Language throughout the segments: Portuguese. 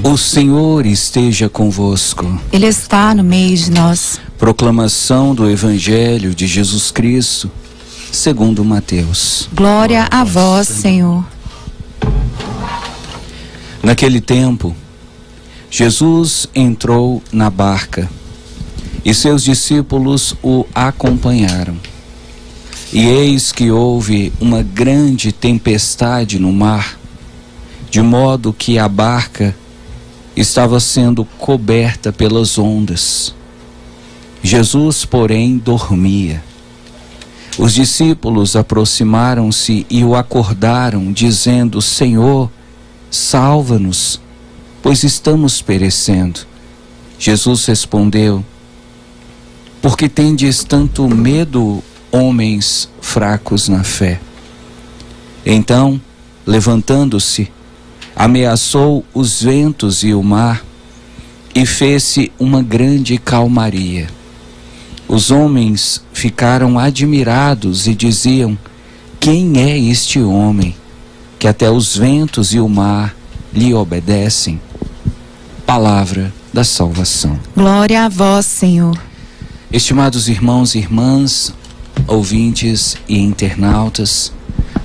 O Senhor esteja convosco. Ele está no meio de nós. Proclamação do Evangelho de Jesus Cristo, segundo Mateus. Glória a vós, Senhor. Naquele tempo, Jesus entrou na barca e seus discípulos o acompanharam. E eis que houve uma grande tempestade no mar, de modo que a barca estava sendo coberta pelas ondas. Jesus, porém, dormia. Os discípulos aproximaram-se e o acordaram, dizendo: Senhor, salva-nos, pois estamos perecendo. Jesus respondeu: Por que tendes tanto medo, homens fracos na fé? Então, levantando-se, ameaçou os ventos e o mar, e fez-se uma grande calmaria. Os homens ficaram admirados e diziam: Quem é este homem, que até os ventos e o mar lhe obedecem? Palavra da salvação. Glória a vós, Senhor. Estimados irmãos e irmãs, ouvintes e internautas,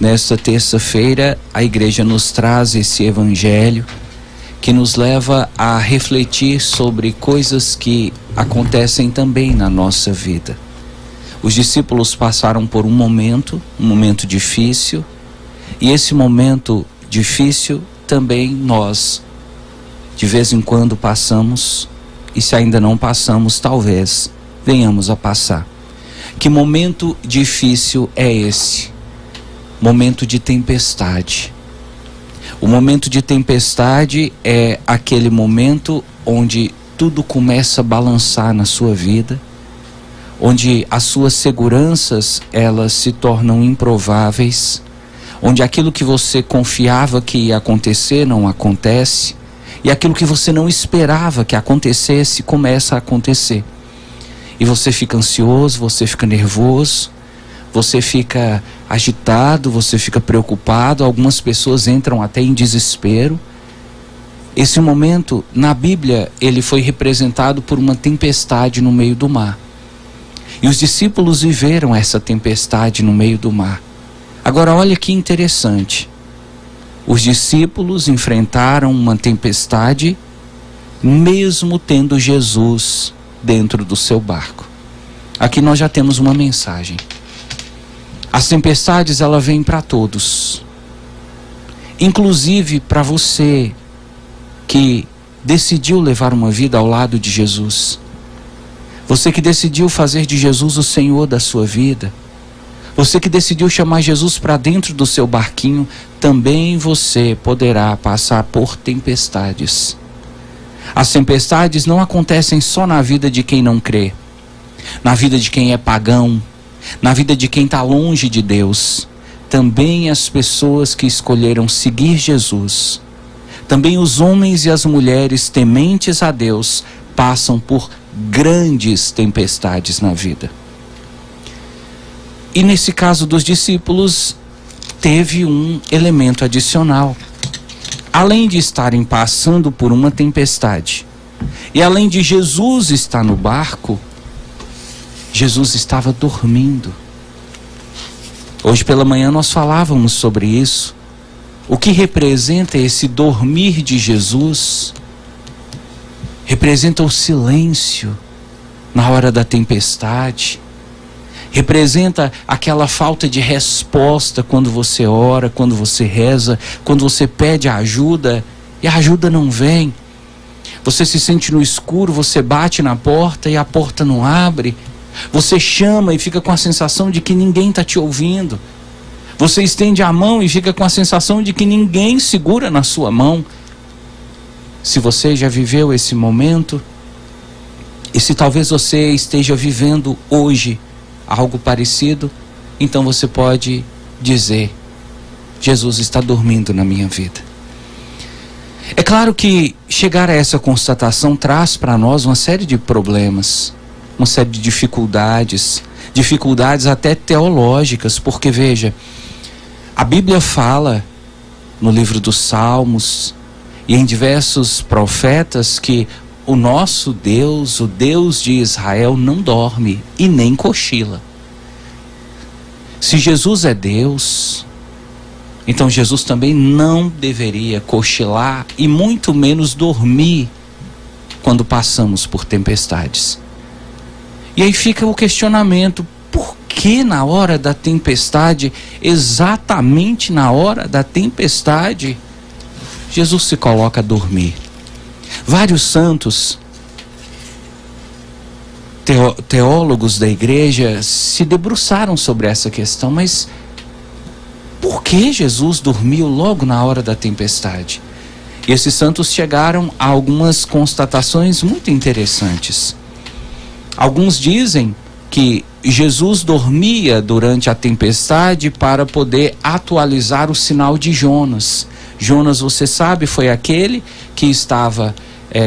nesta terça-feira a igreja nos traz esse evangelho que nos leva a refletir sobre coisas que acontecem também na nossa vida. Os discípulos passaram por um momento difícil, e esse momento difícil também nós, de vez em quando, passamos, e se ainda não passamos, talvez venhamos a passar. Que momento difícil é esse? Momento de tempestade. O momento de tempestade é aquele momento onde tudo começa a balançar na sua vida, onde as suas seguranças elas se tornam improváveis, onde aquilo que você confiava que ia acontecer não acontece, e aquilo que você não esperava que acontecesse começa a acontecer. E você fica ansioso, você fica nervoso, você fica agitado, você fica preocupado, algumas pessoas entram até em desespero. Esse momento, na Bíblia, ele foi representado por uma tempestade no meio do mar. E os discípulos viveram essa tempestade no meio do mar. Agora, olha que interessante. Os discípulos enfrentaram uma tempestade, mesmo tendo Jesus dentro do seu barco. Aqui nós já temos uma mensagem. As tempestades, ela vem para todos, inclusive para você que decidiu levar uma vida ao lado de Jesus, você que decidiu fazer de Jesus o Senhor da sua vida, você que decidiu chamar Jesus para dentro do seu barquinho, também você poderá passar por tempestades. As tempestades não acontecem só na vida de quem não crê, na vida de quem é pagão, na vida de quem está longe de Deus. Também as pessoas que escolheram seguir Jesus, também os homens e as mulheres tementes a Deus, passam por grandes tempestades na vida. E nesse caso dos discípulos, teve um elemento adicional. Além de estarem passando por uma tempestade, e além de Jesus estar no barco, Jesus estava dormindo. Hoje pela manhã nós falávamos sobre isso. O que representa esse dormir de Jesus? Representa o silêncio na hora da tempestade. Representa aquela falta de resposta quando você ora, quando você reza, quando você pede ajuda e a ajuda não vem. Você se sente no escuro, você bate na porta e a porta não abre. Você chama e fica com a sensação de que ninguém está te ouvindo. Você estende a mão e fica com a sensação de que ninguém segura na sua mão. Se você já viveu esse momento, e se talvez você esteja vivendo hoje algo parecido, então você pode dizer: Jesus está dormindo na minha vida. É claro que chegar a essa constatação traz para nós uma série de problemas, uma série de dificuldades até teológicas, porque veja, a Bíblia fala no livro dos Salmos e em diversos profetas que o nosso Deus, o Deus de Israel, não dorme e nem cochila. Se Jesus é Deus, então Jesus também não deveria cochilar e muito menos dormir quando passamos por tempestades. E aí fica o questionamento: por que na hora da tempestade, exatamente na hora da tempestade, Jesus se coloca a dormir? Vários santos, teólogos da igreja, se debruçaram sobre essa questão, mas por que Jesus dormiu logo na hora da tempestade? E esses santos chegaram a algumas constatações muito interessantes. Alguns dizem que Jesus dormia durante a tempestade para poder atualizar o sinal de Jonas. Jonas, você sabe, foi aquele que estava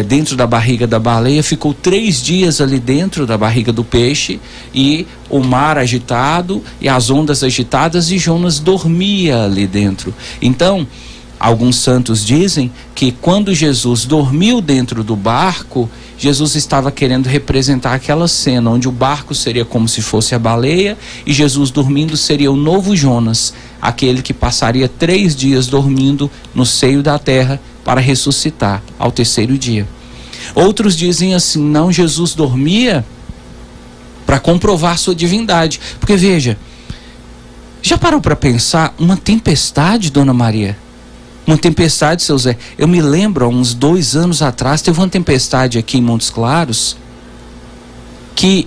dentro da barriga da baleia, ficou 3 dias ali dentro da barriga do peixe, e o mar agitado e as ondas agitadas, e Jonas dormia ali dentro. Então, alguns santos dizem que quando Jesus dormiu dentro do barco, Jesus estava querendo representar aquela cena onde o barco seria como se fosse a baleia e Jesus dormindo seria o novo Jonas, aquele que passaria 3 dias dormindo no seio da terra para ressuscitar ao 3º dia. Outros dizem assim: não, Jesus dormia para comprovar sua divindade. Porque veja, já parou para pensar uma tempestade, Dona Maria? Uma tempestade, seu Zé. Eu me lembro, há uns 2 anos atrás, teve uma tempestade aqui em Montes Claros que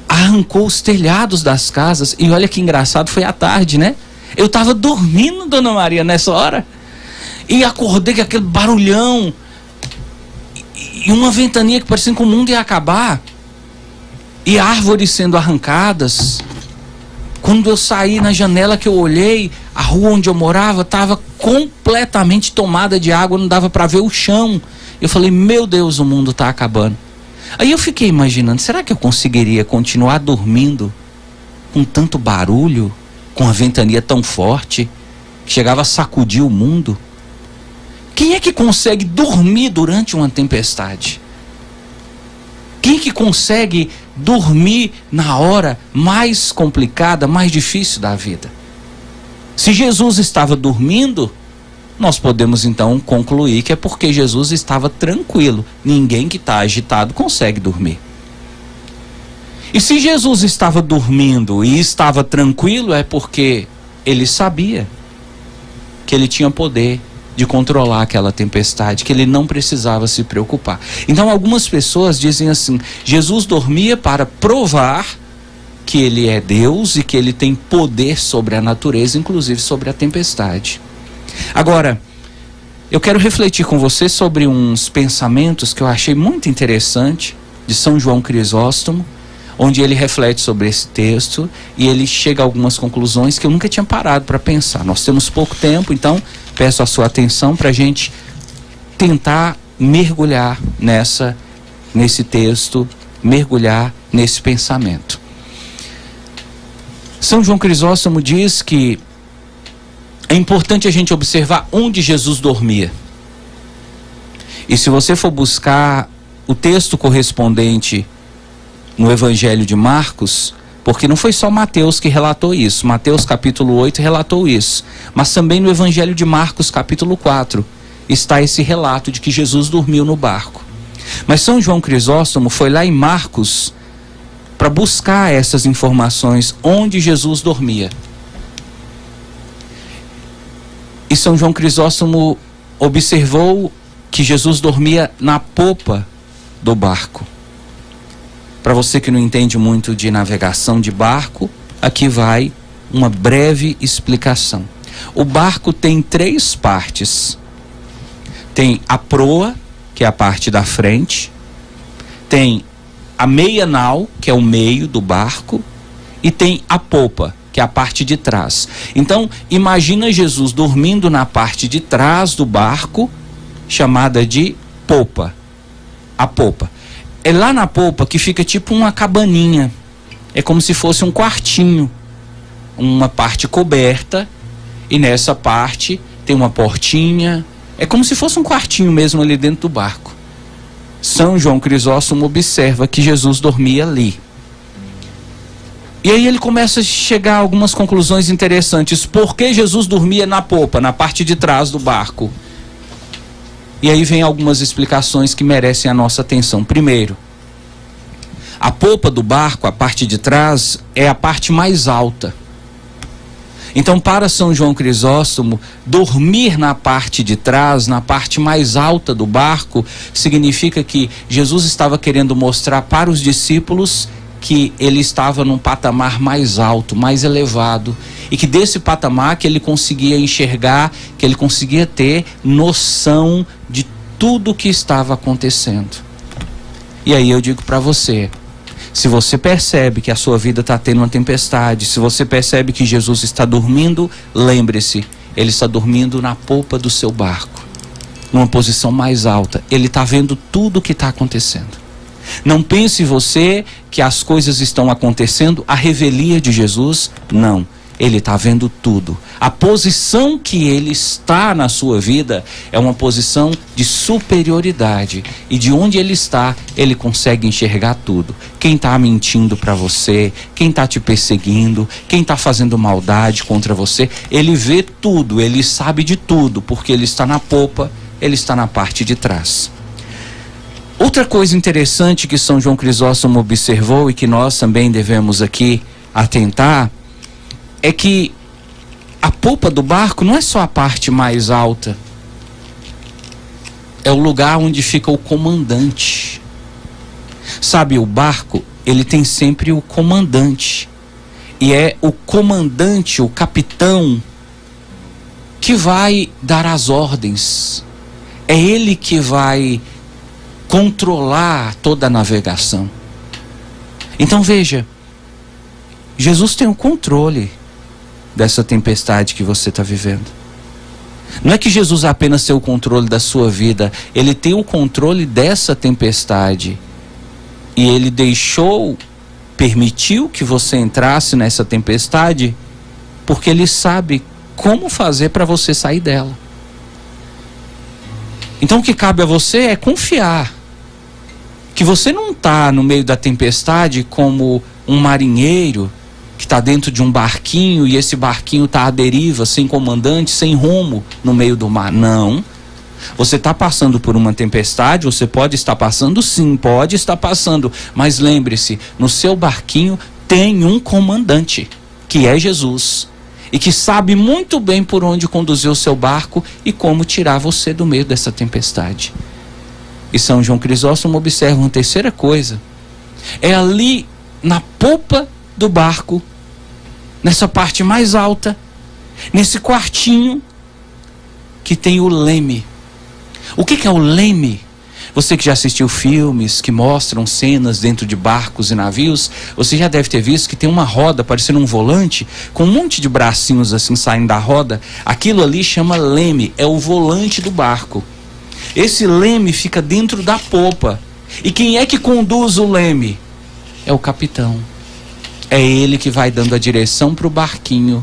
arrancou os telhados das casas. E olha que engraçado, foi à tarde, né? Eu estava dormindo, Dona Maria, nessa hora, e acordei com aquele barulhão e uma ventania que parecia que o mundo ia acabar, e árvores sendo arrancadas. Quando eu saí na janela, que eu olhei, a rua onde eu morava estava completamente tomada de água, não dava para ver o chão. Eu falei: meu Deus, o mundo está acabando. Aí eu fiquei imaginando, será que eu conseguiria continuar dormindo com tanto barulho, com a ventania tão forte, que chegava a sacudir o mundo? Quem é que consegue dormir durante uma tempestade? Quem é que consegue dormir na hora mais complicada, mais difícil da vida? Se Jesus estava dormindo, nós podemos então concluir que é porque Jesus estava tranquilo. Ninguém que está agitado consegue dormir. E se Jesus estava dormindo e estava tranquilo, é porque ele sabia que ele tinha poder de controlar aquela tempestade, que ele não precisava se preocupar. Então algumas pessoas dizem assim: Jesus dormia para provar que ele é Deus e que ele tem poder sobre a natureza, inclusive sobre a tempestade. Agora, eu quero refletir com você sobre uns pensamentos que eu achei muito interessante de São João Crisóstomo, onde ele reflete sobre esse texto e ele chega a algumas conclusões que eu nunca tinha parado para pensar. Nós temos pouco tempo, então peço a sua atenção para a gente tentar mergulhar nesse texto, mergulhar nesse pensamento. São João Crisóstomo diz que é importante a gente observar onde Jesus dormia. E se você for buscar o texto correspondente no Evangelho de Marcos, porque não foi só Mateus que relatou isso, Mateus capítulo 8 relatou isso, mas também no Evangelho de Marcos capítulo 4 está esse relato de que Jesus dormiu no barco. Mas São João Crisóstomo foi lá em Marcos para buscar essas informações onde Jesus dormia. E São João Crisóstomo observou que Jesus dormia na popa do barco. Para você que não entende muito de navegação de barco, aqui vai uma breve explicação. O barco tem 3 partes. Tem a proa, que é a parte da frente. Tem a meia nau, que é o meio do barco. E tem a popa, que é a parte de trás. Então, imagina Jesus dormindo na parte de trás do barco, chamada de popa. A popa. É lá na popa que fica tipo uma cabaninha. É como se fosse um quartinho. Uma parte coberta. E nessa parte tem uma portinha, É como se fosse um quartinho mesmo ali dentro do barco. São João Crisóstomo observa que Jesus dormia ali. E aí ele começa a chegar a algumas conclusões interessantes. Por que Jesus dormia na popa, na parte de trás do barco? E aí vem algumas explicações que merecem a nossa atenção. Primeiro, a popa do barco, a parte de trás, é a parte mais alta. Então, para São João Crisóstomo, dormir na parte de trás, na parte mais alta do barco, significa que Jesus estava querendo mostrar para os discípulos que ele estava num patamar mais alto, mais elevado, e que desse patamar que ele conseguia enxergar, que ele conseguia ter noção de tudo o que estava acontecendo. E aí eu digo para você, se você percebe que a sua vida está tendo uma tempestade, se você percebe que Jesus está dormindo, lembre-se, ele está dormindo na popa do seu barco, numa posição mais alta. Ele está vendo tudo o que está acontecendo. Não pense você que as coisas estão acontecendo à revelia de Jesus. Não, ele está vendo tudo. A posição que ele está na sua vida é uma posição de superioridade. E de onde ele está, ele consegue enxergar tudo. Quem está mentindo para você, quem está te perseguindo, quem está fazendo maldade contra você, ele vê tudo, ele sabe de tudo, porque ele está na popa, ele está na parte de trás. Outra coisa interessante que São João Crisóstomo observou e que nós também devemos aqui atentar é que a popa do barco não é só a parte mais alta, é o lugar onde fica o comandante. Sabe, o barco, ele tem sempre o comandante, e é o comandante, o capitão, que vai dar as ordens, é ele que vai controlar toda a navegação. Então veja, Jesus tem o controle dessa tempestade que você está vivendo. Não é que Jesus apenas tem o controle da sua vida, ele tem o controle dessa tempestade. E ele permitiu que você entrasse nessa tempestade, porque ele sabe como fazer para você sair dela. Então o que cabe a você é confiar que você não está no meio da tempestade como um marinheiro que está dentro de um barquinho e esse barquinho está à deriva, sem comandante, sem rumo no meio do mar. Não. Você está passando por uma tempestade, você pode estar passando, sim, pode estar passando, mas lembre-se, no seu barquinho tem um comandante, que é Jesus, e que sabe muito bem por onde conduzir o seu barco e como tirar você do meio dessa tempestade. E São João Crisóstomo observa uma terceira coisa, é ali na popa do barco, nessa parte mais alta, nesse quartinho, que tem o leme. O que é o leme? Você que já assistiu filmes que mostram cenas dentro de barcos e navios, você já deve ter visto que tem uma roda parecendo um volante, com um monte de bracinhos assim saindo da roda. Aquilo ali chama leme, é o volante do barco. Esse leme fica dentro da popa. E quem é que conduz o leme? É o capitão. É ele que vai dando a direção para o barquinho.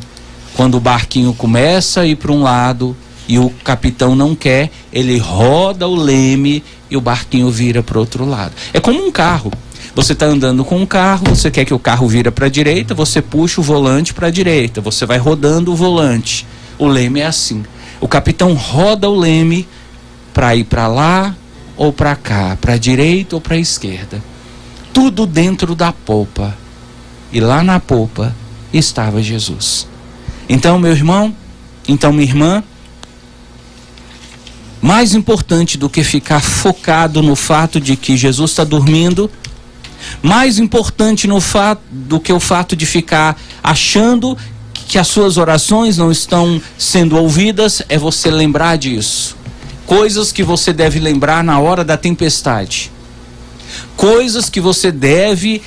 Quando o barquinho começa a ir para um lado e o capitão não quer, ele roda o leme e o barquinho vira para o outro lado. É como um carro. Você está andando com um carro, você quer que o carro vira para a direita, você puxa o volante para a direita, você vai rodando o volante. O leme é assim. O capitão roda o leme para ir para lá ou para cá, para a direita ou para a esquerda. Tudo dentro da popa. E lá na popa estava Jesus. Então, meu irmão, então minha irmã, mais importante do que ficar focado no fato de que Jesus está dormindo, mais importante do que o fato de ficar achando que as suas orações não estão sendo ouvidas, é você lembrar disso. Coisas que você deve lembrar na hora da tempestade. Coisas que você deve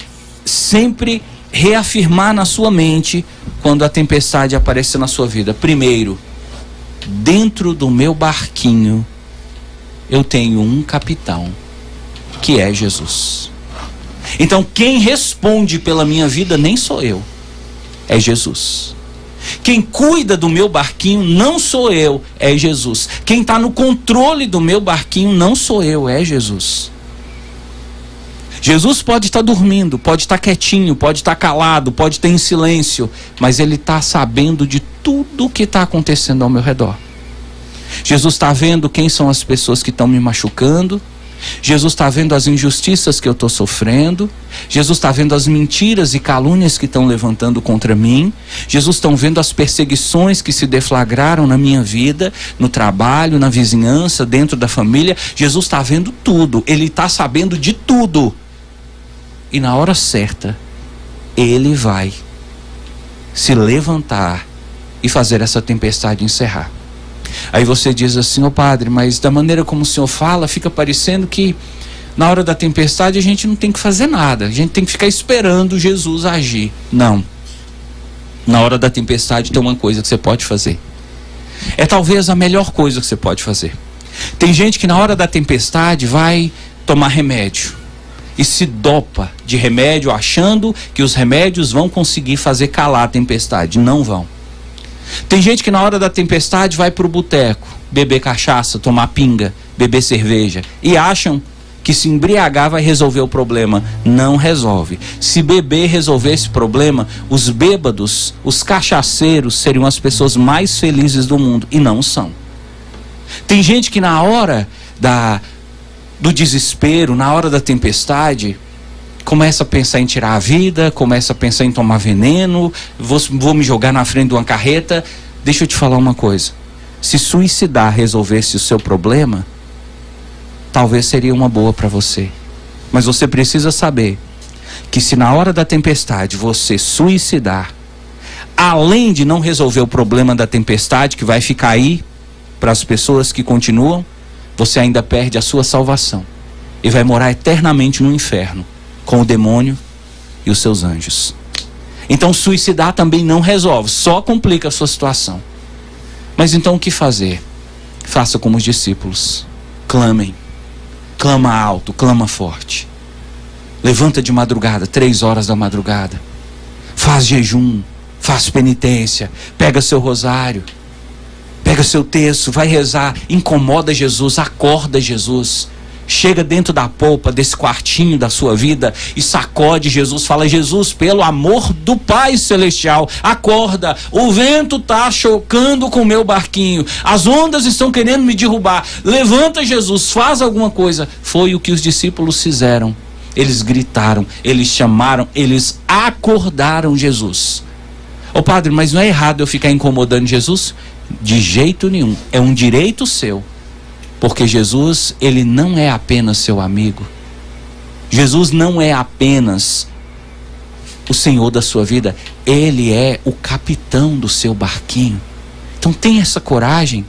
sempre reafirmar na sua mente quando a tempestade aparecer na sua vida. Primeiro, dentro do meu barquinho eu tenho um capitão, que é Jesus. Então quem responde pela minha vida nem sou eu, é Jesus. Quem cuida do meu barquinho não sou eu, é Jesus. Quem está no controle do meu barquinho não sou eu, é Jesus. Jesus pode estar dormindo, pode estar quietinho, pode estar calado, pode estar em silêncio, mas Ele está sabendo de tudo o que está acontecendo ao meu redor. Jesus está vendo quem são as pessoas que estão me machucando. Jesus está vendo as injustiças que eu estou sofrendo. Jesus está vendo as mentiras e calúnias que estão levantando contra mim. Jesus está vendo as perseguições que se deflagraram na minha vida, no trabalho, na vizinhança, dentro da família. Jesus está vendo tudo, Ele está sabendo de tudo. E na hora certa, Ele vai se levantar e fazer essa tempestade encerrar. Aí você diz assim: ô padre, mas da maneira como o senhor fala, fica parecendo que na hora da tempestade a gente não tem que fazer nada, a gente tem que ficar esperando Jesus agir. Não. Na hora da tempestade tem uma coisa que você pode fazer. É talvez a melhor coisa que você pode fazer. Tem gente que na hora da tempestade vai tomar remédio e se dopa de remédio, achando que os remédios vão conseguir fazer calar a tempestade. Não vão. Tem gente que na hora da tempestade vai pro boteco, beber cachaça, tomar pinga, beber cerveja, e acham que se embriagar vai resolver o problema. Não resolve. Se beber resolver esse problema, os bêbados, os cachaceiros seriam as pessoas mais felizes do mundo, e não são. Tem gente que na hora do desespero, na hora da tempestade, começa a pensar em tirar a vida, começa a pensar em tomar veneno, vou me jogar na frente de uma carreta. Deixa eu te falar uma coisa: se suicidar resolvesse o seu problema, talvez seria uma boa para você. Mas você precisa saber que se na hora da tempestade você suicidar, além de não resolver o problema da tempestade, que vai ficar aí para as pessoas que continuam, você ainda perde a sua salvação e vai morar eternamente no inferno com o demônio e os seus anjos. Então suicidar também não resolve, só complica a sua situação. Mas então o que fazer? Faça como os discípulos: clamem, clama alto, clama forte, levanta de madrugada, 3 horas da madrugada, faz jejum, faz penitência, pega seu rosário, pega seu texto, vai rezar, incomoda Jesus, acorda Jesus. Chega dentro da polpa desse quartinho da sua vida e sacode Jesus. Fala: Jesus, pelo amor do Pai Celestial, acorda. O vento está chocando com o meu barquinho, as ondas estão querendo me derrubar. Levanta, Jesus, faz alguma coisa. Foi o que os discípulos fizeram. Eles gritaram, eles chamaram, eles acordaram Jesus. Ô padre, mas não é errado eu ficar incomodando Jesus? De jeito nenhum, é um direito seu. Porque Jesus, Ele não é apenas seu amigo. Jesus não é apenas o Senhor da sua vida. Ele é o capitão do seu barquinho. Então tenha essa coragem.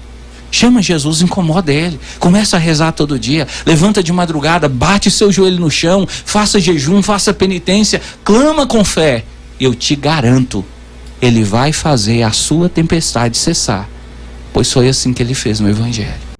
Chama Jesus, incomoda Ele. Começa a rezar todo dia. Levanta de madrugada, bate seu joelho no chão. Faça jejum, faça penitência. Clama com fé. Eu te garanto, Ele vai fazer a sua tempestade cessar. Pois foi assim que Ele fez no Evangelho.